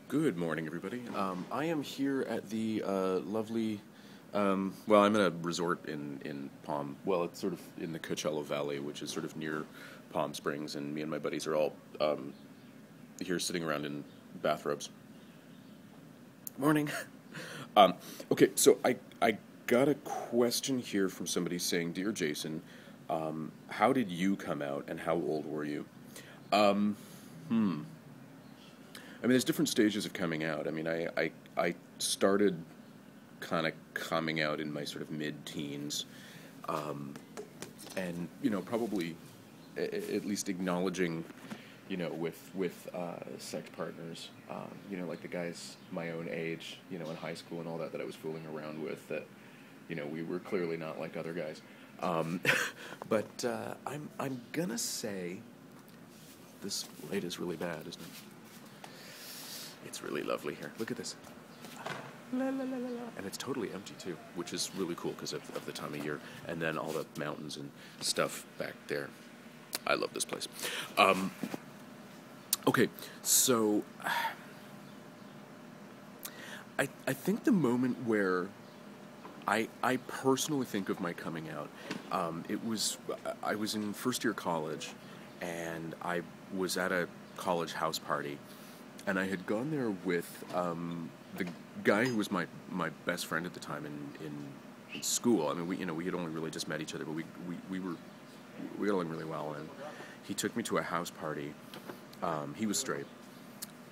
Good morning, everybody. I am here at the lovely. Well, I'm in a resort in Palm. Well, it's sort of in the Coachella Valley, which is sort of near Palm Springs, and me and my buddies are all here sitting around in bathrobes. Morning. Um, okay, so I got a question here from somebody saying, "Dear Jason, how did you come out, and how old were you?" Um, hmm. I mean, there's different stages of coming out. I mean, I started kind of coming out in my sort of mid-teens, um, and probably at least acknowledging, with sex partners, like the guys my own age, in high school and all that I was fooling around with. That, we were clearly not like other guys. Um, but I'm gonna say this light is really bad, isn't it? It's really lovely here. Look at this. La, la, la, la, la. And it's totally empty too, which is really cool because of the time of year. And then all the mountains and stuff back there. I love this place. Um, okay, so I think the moment where I personally think of my coming out, I was in first year college, and I was at a college house party, and I had gone there with the guy who was my best friend at the time in school. I mean, we had only really just met each other, but we got along really well, and he took me to a house party. He was straight,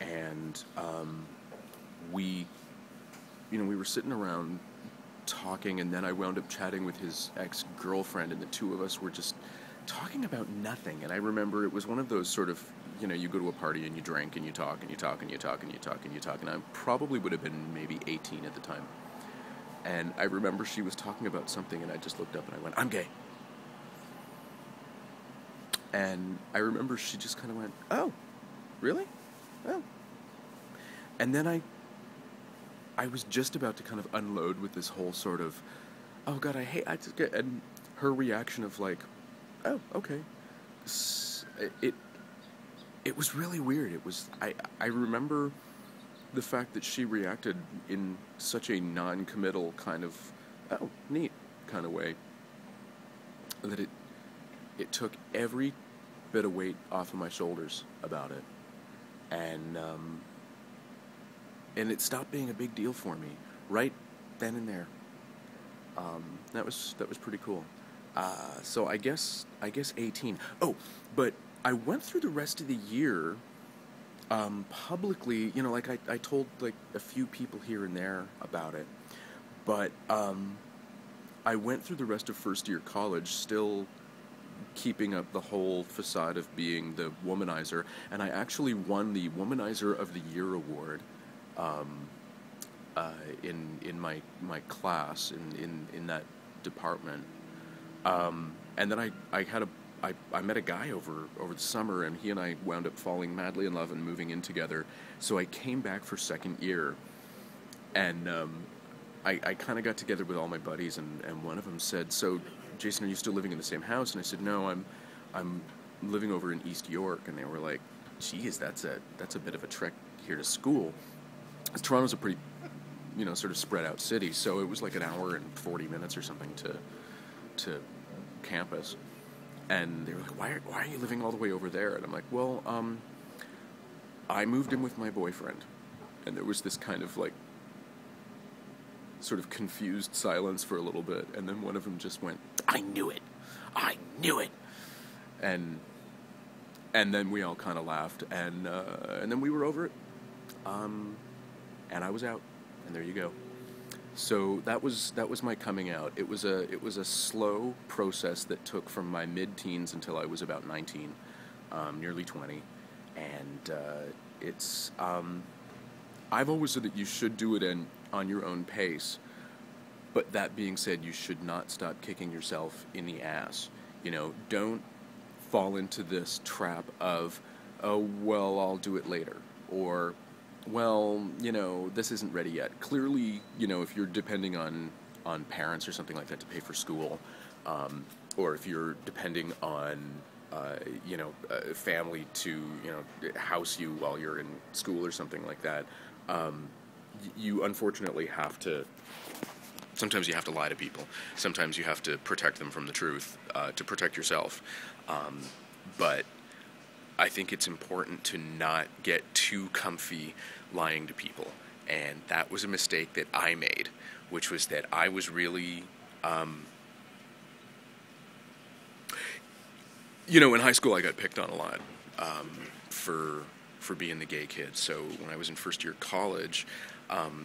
and we we were sitting around talking, and then I wound up chatting with his ex-girlfriend, and the two of us were just talking about nothing. And I remember it was one of those sort of, you go to a party and you drink and you talk and you talk and you talk and you talk and you talk, and I probably would have been maybe 18 at the time. And I remember she was talking about something, and I just looked up and I went, "I'm gay." And I remember she just kind of went, "Oh, really? Oh." And then I was just about to kind of unload with this whole sort of, "Oh God, I just get," and her reaction of like, "Oh, okay." It it was really weird. I remember the fact that she reacted in such a non-committal kind of, "Oh, neat," kind of way, that it took every bit of weight off of my shoulders about it, and and it stopped being a big deal for me right then and there. That was pretty cool. So I guess 18. Oh, but I went through the rest of the year publicly. Like I told like a few people here and there about it, but I went through the rest of first year college still keeping up the whole facade of being the womanizer, and I actually won the Womanizer of the Year award um, in my class in that department. And then I met a guy over the summer, and he and I wound up falling madly in love and moving in together. So I came back for second year, and I kind of got together with all my buddies, and one of them said, "So, Jason, are you still living in the same house?" And I said, "No, I'm living over in East York." And they were like, "Geez, that's a bit of a trek here to school." 'Cause Toronto's a pretty, sort of spread out city, so it was like an hour and 40 minutes or something to campus. And they were like, "Why are you living all the way over there?" And I'm like, "Well, I moved in with my boyfriend." And there was this kind of like sort of confused silence for a little bit, and then one of them just went, "I knew it, I knew it," and then we all kind of laughed, and then we were over it, and I was out, and there you go. So that was my coming out. It was a slow process that took from my mid-teens until I was about 19, nearly 20, and it's I've always said that you should do it on your own pace. But that being said, you should not stop kicking yourself in the ass. Don't fall into this trap of, "Oh, well, I'll do it later," or, "Well, this isn't ready yet." Clearly, if you're depending on parents or something like that to pay for school, or if you're depending on family to, house you while you're in school or something like that, you unfortunately have to. Sometimes you have to lie to people. Sometimes you have to protect them from the truth to protect yourself. But I think it's important to not get too comfy lying to people. And that was a mistake that I made, which was that I was really, in high school I got picked on a lot for being the gay kid. So when I was in first year college,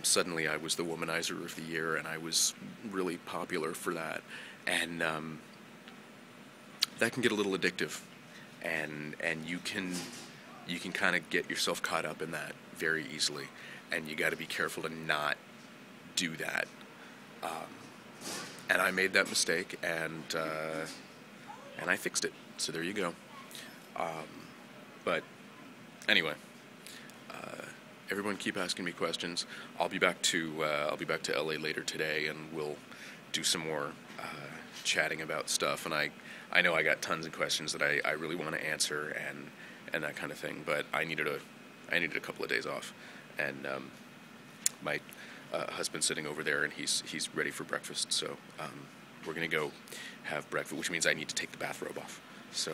suddenly I was the womanizer of the year, and I was really popular for that. And that can get a little addictive, and you can kind of get yourself caught up in that very easily, and you got to be careful to not do that. And I made that mistake, and I fixed it. So there you go. But anyway, everyone keep asking me questions. I'll be back to LA later today, and we'll do some more chatting about stuff. And I know I got tons of questions that I really want to answer and that kind of thing. But I needed a couple of days off, and my husband's sitting over there, and he's ready for breakfast. So we're gonna go have breakfast, which means I need to take the bathrobe off. So